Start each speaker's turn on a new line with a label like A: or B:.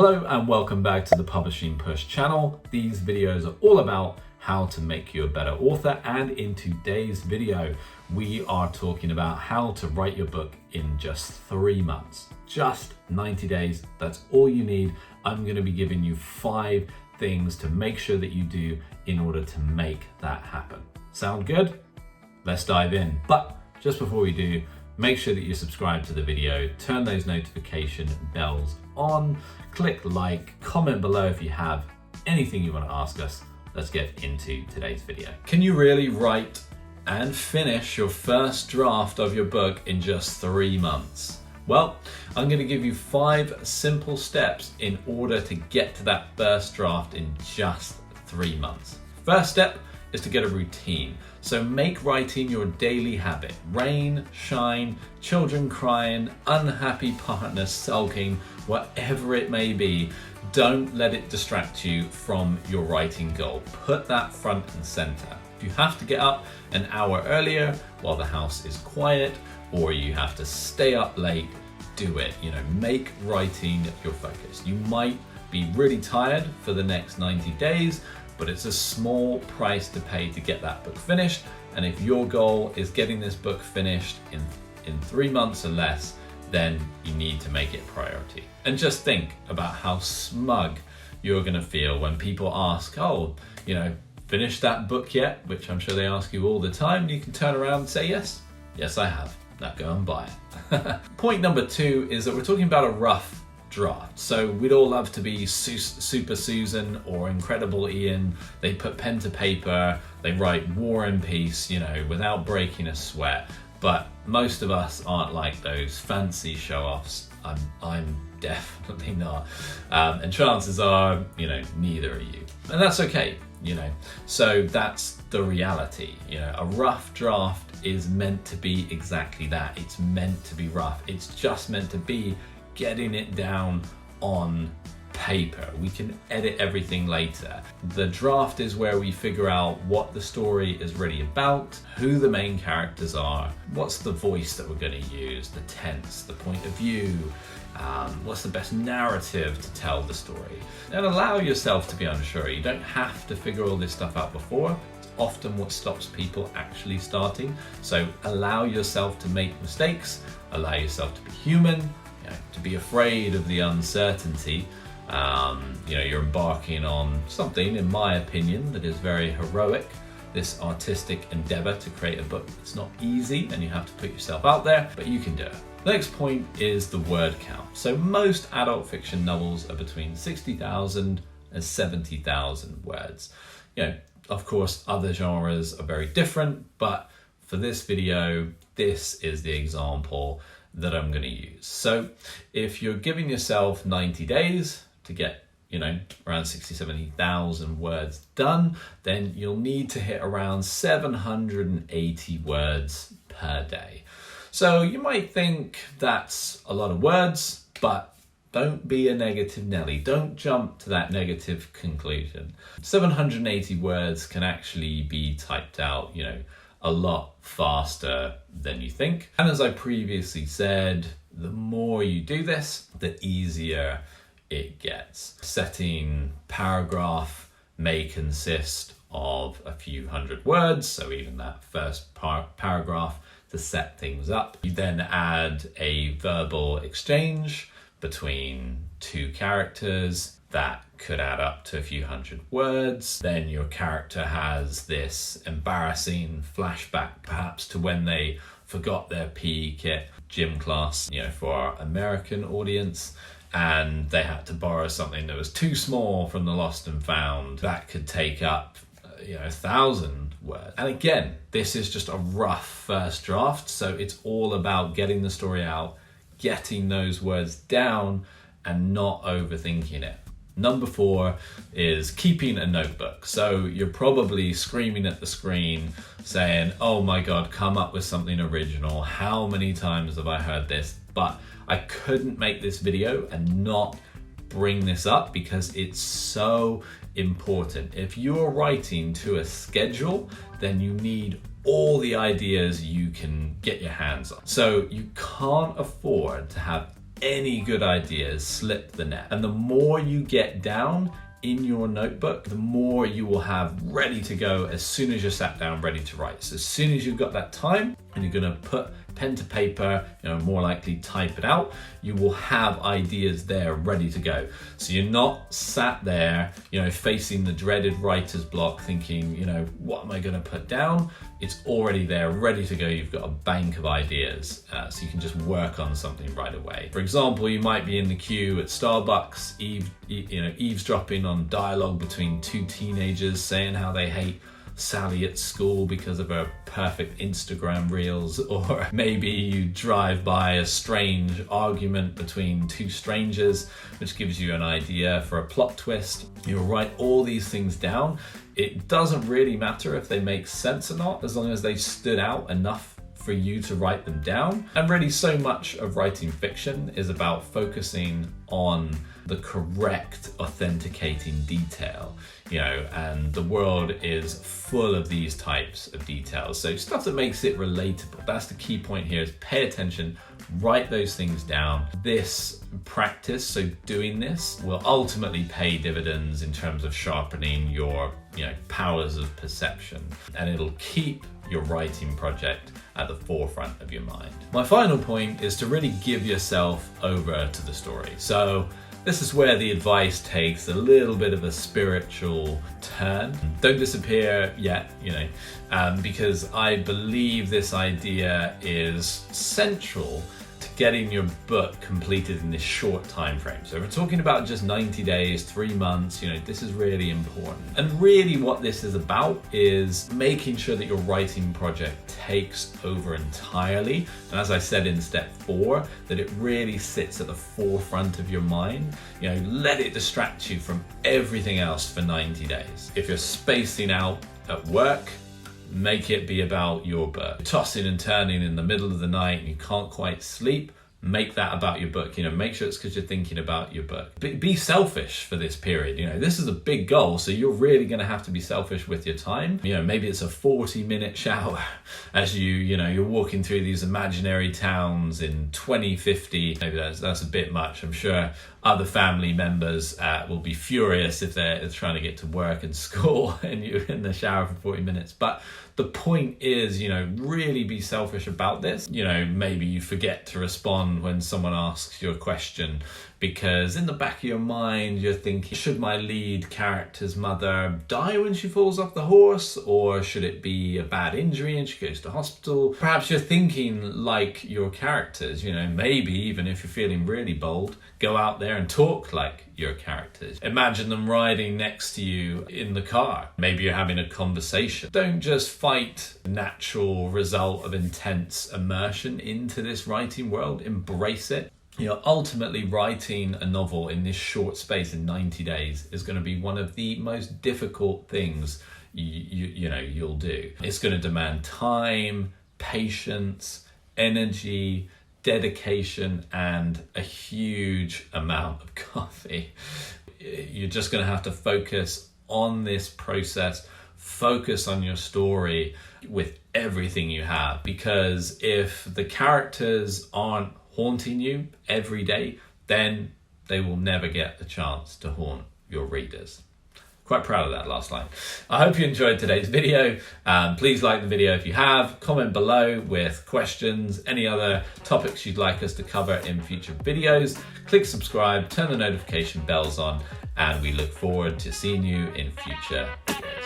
A: Hello and welcome back to the Publishing Push channel. These videos are all about how to make you a better author, and in today's video we are talking about how to write your book in just 3 months. Just 90 days, that's all you need. I'm going to be giving you 5 things to make sure that you do in order to make that happen. Sound good? Let's dive in. But just before we do, make sure that you subscribe to the video, turn those notification bells on, click like, comment below if you have anything you want to ask us. Let's get into today's video. Can you really write and finish your first draft of your book in just 3 months? Well, I'm going to give you 5 simple steps in order to get to that first draft in just 3 months. First step is to get a routine. So make writing your daily habit. Rain, shine, children crying, unhappy partner sulking, whatever it may be, don't let it distract you from your writing goal. Put that front and center. If you have to get up an hour earlier while the house is quiet, or you have to stay up late, do it. Make writing your focus. You might be really tired for the next 90 days, but it's a small price to pay to get that book finished. And if your goal is getting this book finished in 3 months or less, then you need to make it a priority. And just think about how smug you're gonna feel when people ask, finished that book yet? Which I'm sure they ask you all the time. You can turn around and say, yes I have. Now go and buy it. Point number 2 is that we're talking about a rough draft. So we'd all love to be Super Susan or Incredible Ian. They put pen to paper, they write War and Peace, without breaking a sweat. But most of us aren't like those fancy show-offs. I'm definitely not. And chances are, neither are you. And that's okay, So that's the reality. A rough draft is meant to be exactly that. It's meant to be rough. It's just meant to be getting it down on paper. We can edit everything later. The draft is where we figure out what the story is really about, who the main characters are, what's the voice that we're going to use, the tense, the point of view, what's the best narrative to tell the story. And allow yourself to be unsure. You don't have to figure all this stuff out before. It's often what stops people actually starting. So allow yourself to make mistakes, allow yourself to be human, to be afraid of the uncertainty. You're embarking on something, in my opinion, that is very heroic, this artistic endeavor to create a book. It's not easy and you have to put yourself out there, but you can do it. The next point is the word count. So most adult fiction novels are between 60,000 and 70,000 words. Of course, other genres are very different, but for this video, this is the example that I'm going to use. So if you're giving yourself 90 days to get, around 70,000 words done, then you'll need to hit around 780 words per day. So you might think that's a lot of words, but don't be a negative Nelly. Don't jump to that negative conclusion. 780 words can actually be typed out, a lot faster than you think. And as I previously said, the more you do this, the easier it gets. Setting paragraph may consist of a few hundred words, so even that first paragraph to set things up. You then add a verbal exchange between 2 characters. That could add up to a few hundred words. Then your character has this embarrassing flashback, perhaps to when they forgot their PE kit, gym class, for our American audience, and they had to borrow something that was too small from the lost and found. That could take up 1,000 words. And again, this is just a rough first draft, so it's all about getting the story out, getting those words down, and not overthinking it. Number 4 is keeping a notebook. So you're probably screaming at the screen saying, oh my God, come up with something original. How many times have I heard this? But I couldn't make this video and not bring this up because it's so important. If you're writing to a schedule, then you need all the ideas you can get your hands on. So you can't afford to have any good ideas slip the net. And the more you get down in your notebook, the more you will have ready to go as soon as you're sat down ready to write. So as soon as you've got that time and you're going to put pen to paper, more likely type it out, you will have ideas there ready to go. So you're not sat there, facing the dreaded writer's block thinking, what am I going to put down? It's already there, ready to go. You've got a bank of ideas, so you can just work on something right away. For example, you might be in the queue at Starbucks, eavesdropping on dialogue between two teenagers saying how they hate Sally at school because of her perfect Instagram reels, or maybe you drive by a strange argument between two strangers, which gives you an idea for a plot twist. You'll write all these things down. It doesn't really matter if they make sense or not, as long as they stood out enough for you to write them down. And really, so much of writing fiction is about focusing on the correct authenticating detail, and the world is full of these types of details. So stuff that makes it relatable. That's the key point here, is pay attention, write those things down. This practice, so doing this, will ultimately pay dividends in terms of sharpening your powers of perception, and it'll keep your writing project at the forefront of your mind. My final point is to really give yourself over to the story. So this is where the advice takes a little bit of a spiritual turn. Don't disappear yet, because I believe this idea is central to getting your book completed in this short time frame. So if we're talking about just 90 days, 3 months, this is really important. And really what this is about is making sure that your writing project takes over entirely. And as I said in step 4, that it really sits at the forefront of your mind. Let it distract you from everything else for 90 days. If you're spacing out at work, make it be about your book. Tossing and turning in the middle of the night and you can't quite sleep, make that about your book. Make sure it's because you're thinking about your book. Be selfish for this period. This is a big goal, so you're really going to have to be selfish with your time. Maybe it's a 40-minute shower as you're walking through these imaginary towns in 2050. Maybe that's a bit much. I'm sure other family members will be furious if they're trying to get to work and school and you're in the shower for 40 minutes. But the point is, really be selfish about this. Maybe you forget to respond when someone asks you a question because in the back of your mind, you're thinking, should my lead character's mother die when she falls off the horse? Or should it be a bad injury and she goes to hospital? Perhaps you're thinking like your characters, maybe even if you're feeling really bold, go out there and talk like your characters. Imagine them riding next to you in the car. Maybe you're having a conversation. Don't just fight the natural result of intense immersion into this writing world. Embrace it. Ultimately writing a novel in this short space in 90 days is going to be one of the most difficult things you'll do. It's going to demand time, patience, energy, dedication, and a huge amount of coffee. You're just going to have to focus on this process, focus on your story with everything you have, because if the characters aren't haunting you every day, then they will never get a chance to haunt your readers. Quite proud of that last line. I hope you enjoyed today's video. Please like the video if you have. Comment below with questions, any other topics you'd like us to cover in future videos. Click subscribe, turn the notification bells on, and we look forward to seeing you in future videos.